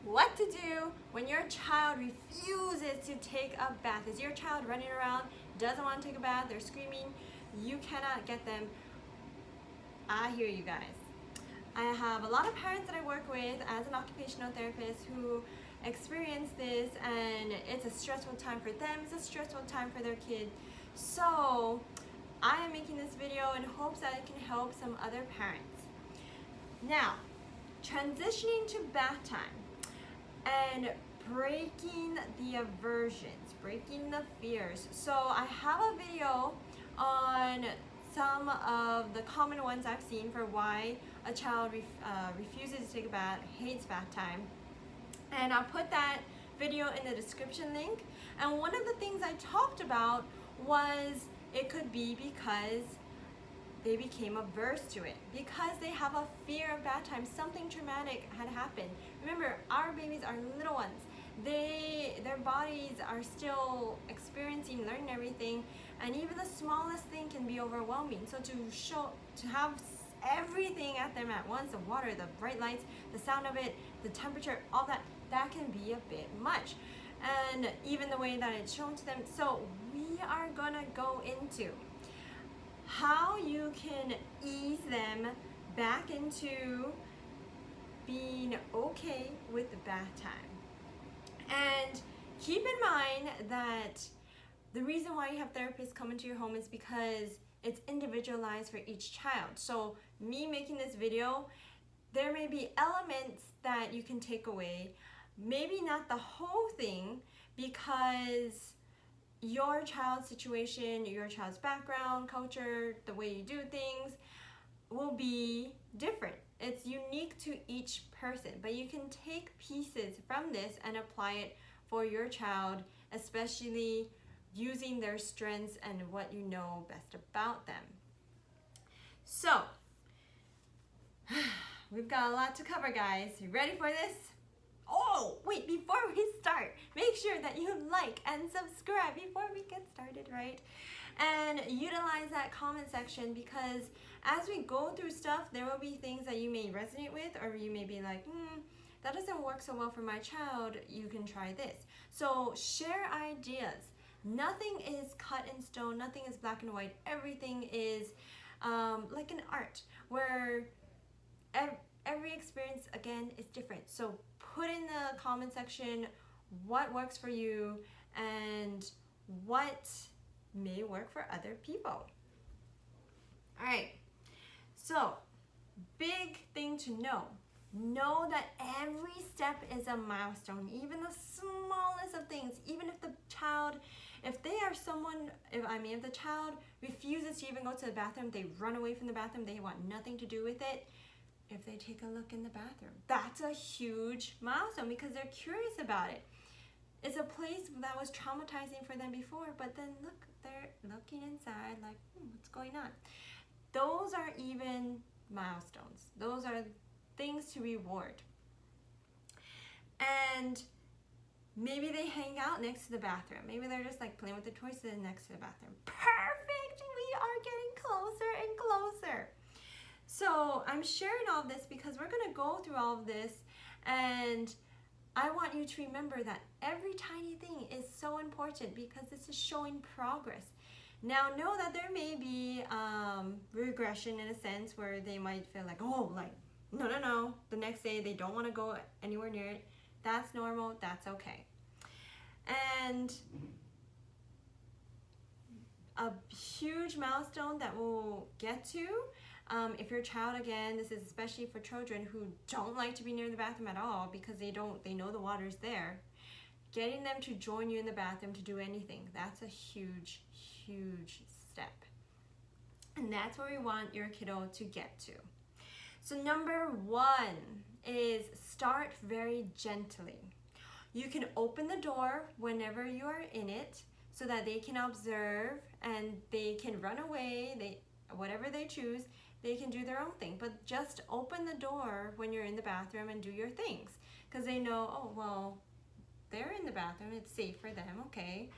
what to do when your child refuses to take a bath. Is your child running around, doesn't want to take a bath, they're screaming, you cannot get them. I hear you guys. I have a lot of parents that I work with as an occupational therapist who experience this, and it's a stressful time for them, it's a stressful time for their kid. So I am making this video in hopes that it can help some other parents. Now, transitioning to bath time and breaking the aversions, breaking the fears. So I have a video on some of the common ones I've seen for why a child refuses to take a bath, hates bath time. And I'll put that video in the description link. And one of the things I talked about was it could be because they became averse to it, because they have a fear of bath time. Something traumatic had happened. Remember, our babies are little ones. Their bodies are still experiencing, learning everything, and even the smallest thing can be overwhelming. So to have everything at them at once, the water, the bright lights, the sound of it, the temperature, all that can be a bit much. And even the way that it's shown to them. So we are gonna go into how you can ease them back into being okay with the bath time. And keep in mind that the reason why you have therapists come into your home is because it's individualized for each child. So me making this video, there may be elements that you can take away, maybe not the whole thing, because your child's situation, your child's background, culture, the way you do things will be different. It's unique to each person, but you can take pieces from this and apply it for your child, especially using their strengths and what you know best about them. So, we've got a lot to cover, guys. You ready for this? Oh, wait, before we start, make sure that you like and subscribe before we get started, right? And utilize that comment section, because as we go through stuff, there will be things that you may resonate with, or you may be like, that doesn't work so well for my child, you can try this. So share ideas. Nothing is cut in stone, nothing is black and white. Everything is like an art, where every experience, again, is different. So put in the comment section what works for you and what may work for other people. All right, so big thing to know that every step is a milestone, even the smallest of things. Even if the child, if the child refuses to even go to the bathroom, they run away from the bathroom, they want nothing to do with it. If they take a look in the bathroom, that's a huge milestone, because they're curious about it. It's a place that was traumatizing for them before, but then look, they're looking inside like, what's going on? Those are even milestones. Those are things to reward. And maybe they hang out next to the bathroom. Maybe they're just like playing with the toys next to the bathroom. Perfect! We are getting closer and closer. So I'm sharing all of this because we're going to go through all of this, and I want you to remember that every tiny thing is so important, because this is showing progress. Now, know that there may be regression in a sense, where they might feel like, no, the next day they don't want to go anywhere near it. That's normal, that's okay. And a huge milestone that we'll get to, if your child, again, this is especially for children who don't like to be near the bathroom at all because they know the water's there, getting them to join you in the bathroom to do anything, that's a huge, huge step. And that's where we want your kiddo to get to. So number 1 is start very gently. You can open the door whenever you are in it so that they can observe and they can run away, whatever they choose. They can do their own thing, but just open the door when you're in the bathroom and do your things, because they know, oh, well, they're in the bathroom, it's safe for them, okay.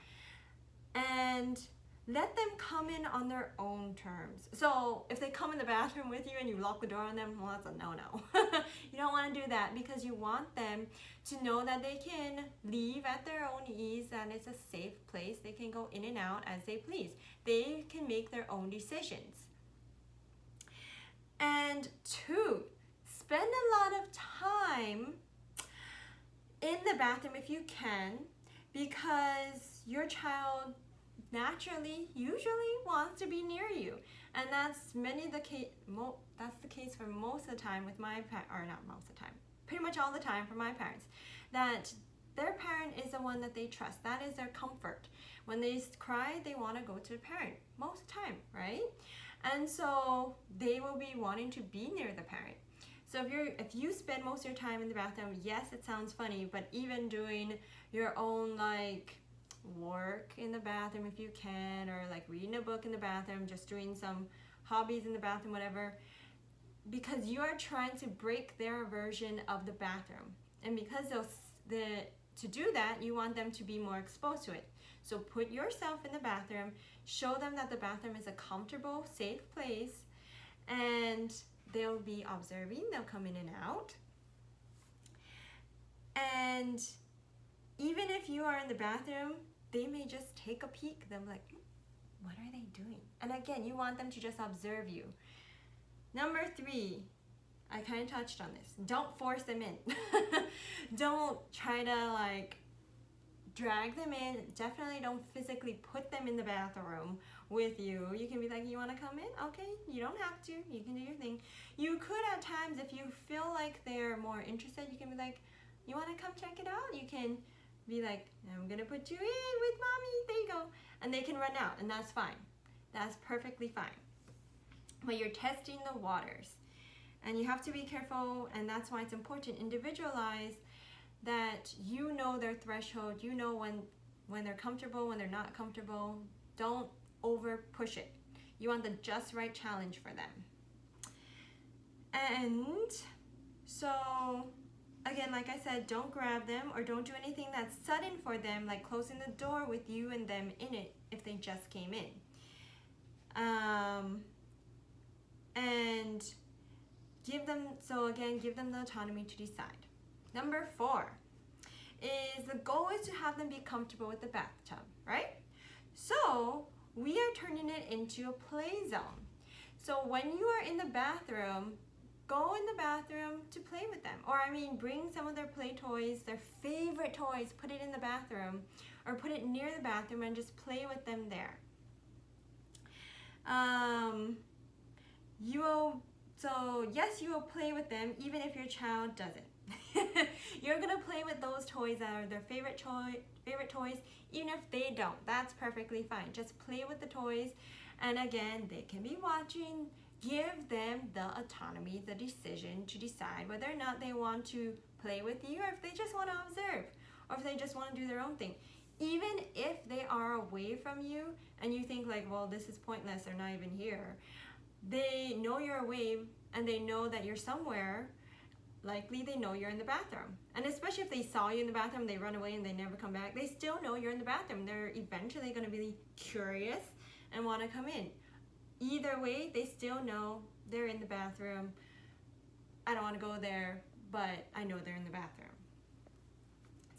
And let them come in on their own terms. So if they come in the bathroom with you and you lock the door on them, well, that's a no-no. You don't want to do that because you want them to know that they can leave at their own ease, that it's a safe place. They can go in and out as they please. They can make their own decisions. And 2, spend a lot of time in the bathroom if you can, because your child naturally usually wants to be near you, and that's the case for most of the time with my or not most of the time, pretty much all the time for my parents, that their parent is the one that they trust. That is their comfort. When they cry, they want to go to the parent most of the time, right? And so they will be wanting to be near the parent. So if you spend most of your time in the bathroom, yes, it sounds funny, but even doing your own like work in the bathroom if you can, or like reading a book in the bathroom, just doing some hobbies in the bathroom, whatever, because you are trying to break their aversion of the bathroom. And because to do that, you want them to be more exposed to it. So put yourself in the bathroom, show them that the bathroom is a comfortable, safe place, and they'll be observing, they'll come in and out. And even if you are in the bathroom, they may just take a peek. They're like, what are they doing? And again, you want them to just observe you. Number 3, I kind of touched on this. Don't force them in. Don't try to like drag them in. Definitely don't physically put them in the bathroom with you. You can be like, you want to come in? Okay, you don't have to. You can do your thing. You could at times, if you feel like they're more interested, you can be like, you want to come check it out? You can be like, I'm gonna put you in with mommy, there you go. And they can run out, and that's fine. That's perfectly fine. But you're testing the waters. And you have to be careful, and that's why it's important. Individualize that you know their threshold. You know when they're comfortable, when they're not comfortable. Don't over push it. You want the just right challenge for them. And so, again, like I said, don't grab them or don't do anything that's sudden for them, like closing the door with you and them in it if they just came in. And give them the autonomy to decide. Number 4 is the goal is to have them be comfortable with the bathtub, right? So we are turning it into a play zone. So when you are in the bathroom, go in the bathroom to play with them. Or bring some of their play toys, their favorite toys, put it in the bathroom or put it near the bathroom and just play with them there. Yes, you will play with them even if your child doesn't. You're gonna play with those toys that are their favorite toys, even if they don't. That's perfectly fine. Just play with the toys, and again, they can be watching. Give them the autonomy, the decision to decide whether or not they want to play with you, or if they just want to observe, or if they just want to do their own thing. Even if they are away from you and you think like, well, this is pointless, they're not even here. They know you're away and they know that you're somewhere. Likely they know you're in the bathroom. And especially if they saw you in the bathroom, they run away and they never come back, they still know you're in the bathroom. They're eventually going to be curious and want to come in. Either way, they still know they're in the bathroom. I don't want to go there, but I know they're in the bathroom.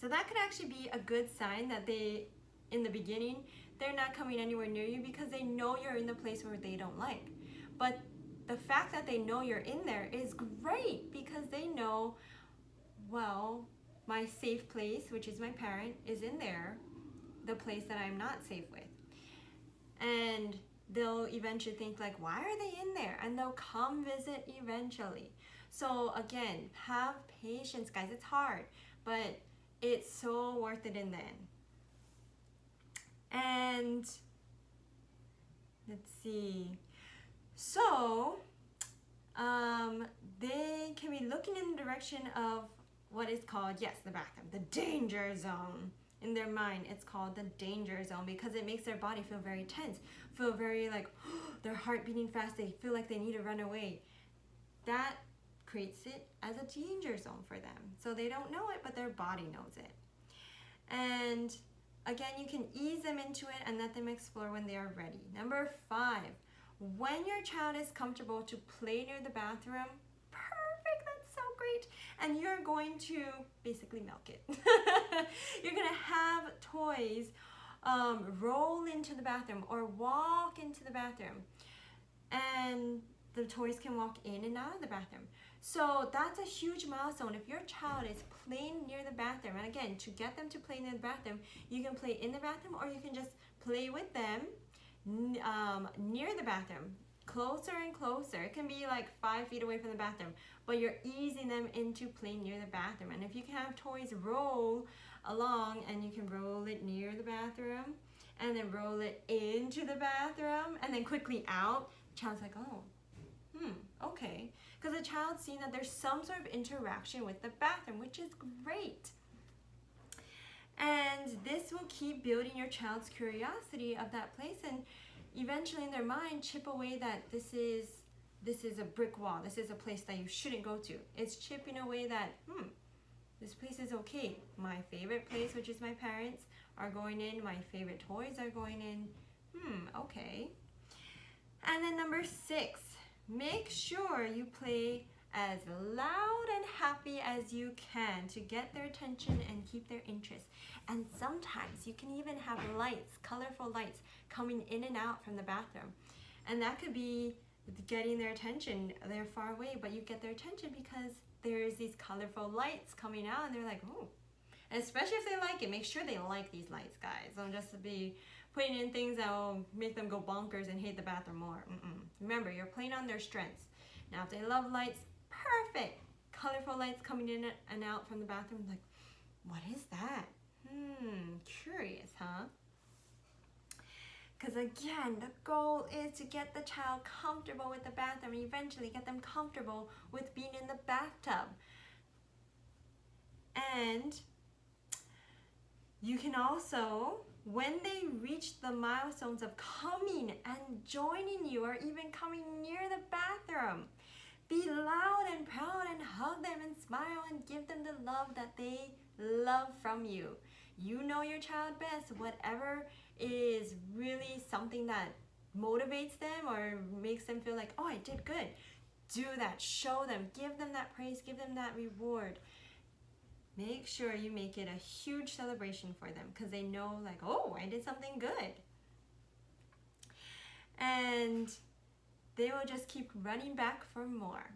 So that could actually be a good sign that they, in the beginning, they're not coming anywhere near you because they know you're in the place where they don't like. But the fact that they know you're in there is great because they know, well, my safe place, which is my parent, is in there, the place that I'm not safe with. And they'll eventually think like, why are they in there? And they'll come visit eventually. So again, have patience, guys. It's hard, but it's so worth it in the end. And let's see. So they can be looking in the direction of what is called, yes, the bathroom, the danger zone. In their mind, it's called the danger zone because it makes their body feel very tense, feel very like their heart beating fast. They feel like they need to run away. That creates it as a danger zone for them. So they don't know it, but their body knows it. And Again, you can ease them into it and let them explore when they are ready. Number 5, when your child is comfortable to play near the bathroom, perfect, that's so great. And you're going to basically milk it. You're gonna have toys roll into the bathroom or walk into the bathroom. And the toys can walk in and out of the bathroom. So that's a huge milestone. If your child is playing near the bathroom, and again, to get them to play near the bathroom, you can play in the bathroom or you can just play with them near the bathroom, closer and closer. It can be like 5 feet away from the bathroom, but you're easing them into playing near the bathroom. And if you can have toys roll along, and you can roll it near the bathroom and then roll it into the bathroom and then quickly out, the child's like, oh, okay. Because the child's seeing that there's some sort of interaction with the bathroom, which is great. And this will keep building your child's curiosity of that place, and eventually in their mind chip away that this is a brick wall. This is a place that you shouldn't go to. It's chipping away that, this place is okay. My favorite place, which is my parents, are going in. My favorite toys are going in. Okay. And then number 6, make sure you play as loud and happy as you can to get their attention and keep their interest. And sometimes you can even have lights, colorful lights, coming in and out from the bathroom. And that could be getting their attention. They're far away, but you get their attention because there's these colorful lights coming out and they're like, oh. And especially if they like it, make sure they like these lights, guys. Don't just be putting in things that will make them go bonkers and hate the bathroom more. Remember, you're playing on their strengths. Now, if they love lights, perfect. Colorful lights coming in and out from the bathroom. Like, what is that? Curious, huh? Because again, the goal is to get the child comfortable with the bathroom and eventually get them comfortable with being in the bathtub. And you can also, when they reach the milestones of coming and joining you or even coming near the bathroom, be loud and proud and hug them and smile and give them the love that they love from you. You know your child best. Whatever is really something that motivates them or makes them feel like, oh, I did good. Do that. Show them. Give them that praise. Give them that reward. Make sure you make it a huge celebration for them because they know like, oh, I did something good. And they will just keep running back for more.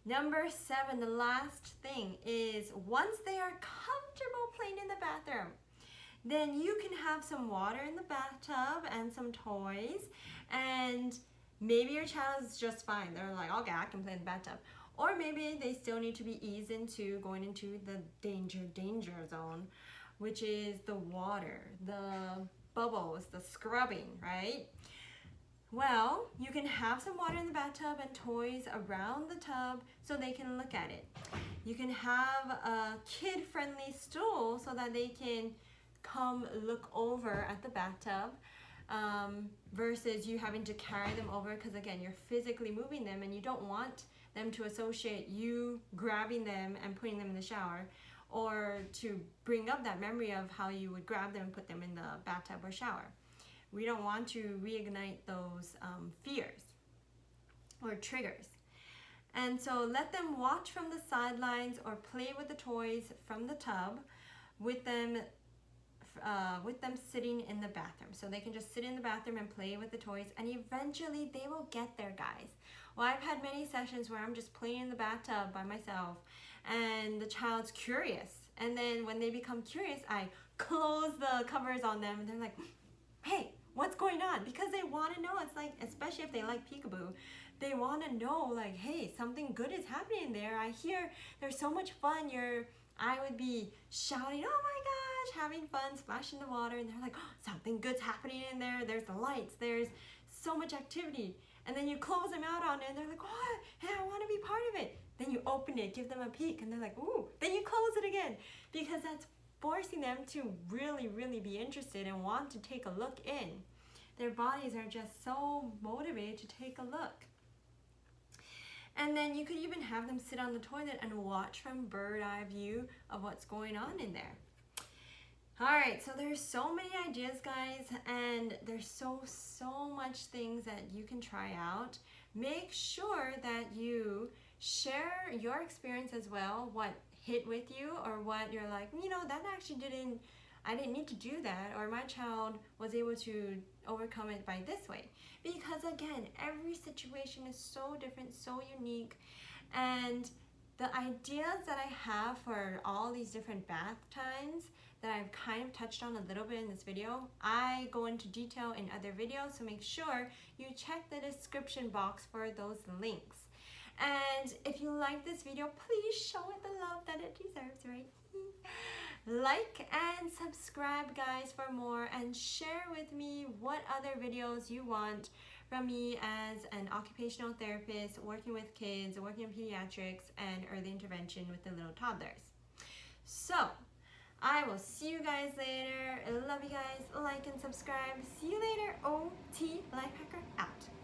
Number 7, the last thing is once they are comfortable playing in the bathroom, then you can have some water in the bathtub and some toys, and maybe your child is just fine. They're like, okay, I can play in the bathtub. Or maybe they still need to be eased into going into the danger zone, which is the water, the bubbles, the scrubbing, right? Well, you can have some water in the bathtub and toys around the tub so they can look at it. You can have a kid-friendly stool so that they can come look over at the bathtub versus you having to carry them over because, again, you're physically moving them and you don't want them to associate you grabbing them and putting them in the shower or to bring up that memory of how you would grab them and put them in the bathtub or shower. We don't want to reignite those fears or triggers. And so let them watch from the sidelines or play with the toys from the tub with them sitting in the bathroom. So they can just sit in the bathroom and play with the toys, and eventually they will get there, guys. Well, I've had many sessions where I'm just playing in the bathtub by myself and the child's curious. And then when they become curious, I close the covers on them and they're like, hey, what's going on? Because they want to know. It's like, especially if they like peekaboo, they want to know like, hey, something good is happening there. I hear there's so much fun. I would be shouting, oh my gosh, having fun, splashing the water. And they're like, oh, something good's happening in there. There's the lights. There's so much activity. And then you close them out on it and they're like, what? Hey, I want to be part of it. Then you open it, give them a peek, and they're like, ooh. Then you close it again because that's forcing them to really, really be interested and want to take a look in. Their bodies are just so motivated to take a look. And then you could even have them sit on the toilet and watch from bird eye view of what's going on in there. Alright, so there's so many ideas, guys, and there's so much things that you can try out. Make sure that you share your experience as well, what hit with you or what you're like, that actually I didn't need to do that, or my child was able to overcome it by this way. Because again, every situation is so different, so unique, and the ideas that I have for all these different bath times that I've kind of touched on a little bit in this video, I go into detail in other videos, so make sure you check the description box for those links. And if you like this video, please show it the love that it deserves, right? Like and subscribe, guys, for more, and share with me what other videos you want from me as an occupational therapist working with kids, working in pediatrics and early intervention with the little toddlers. So I will see you guys later. I love you guys. Like and subscribe. See you later. OT Lifehacker out.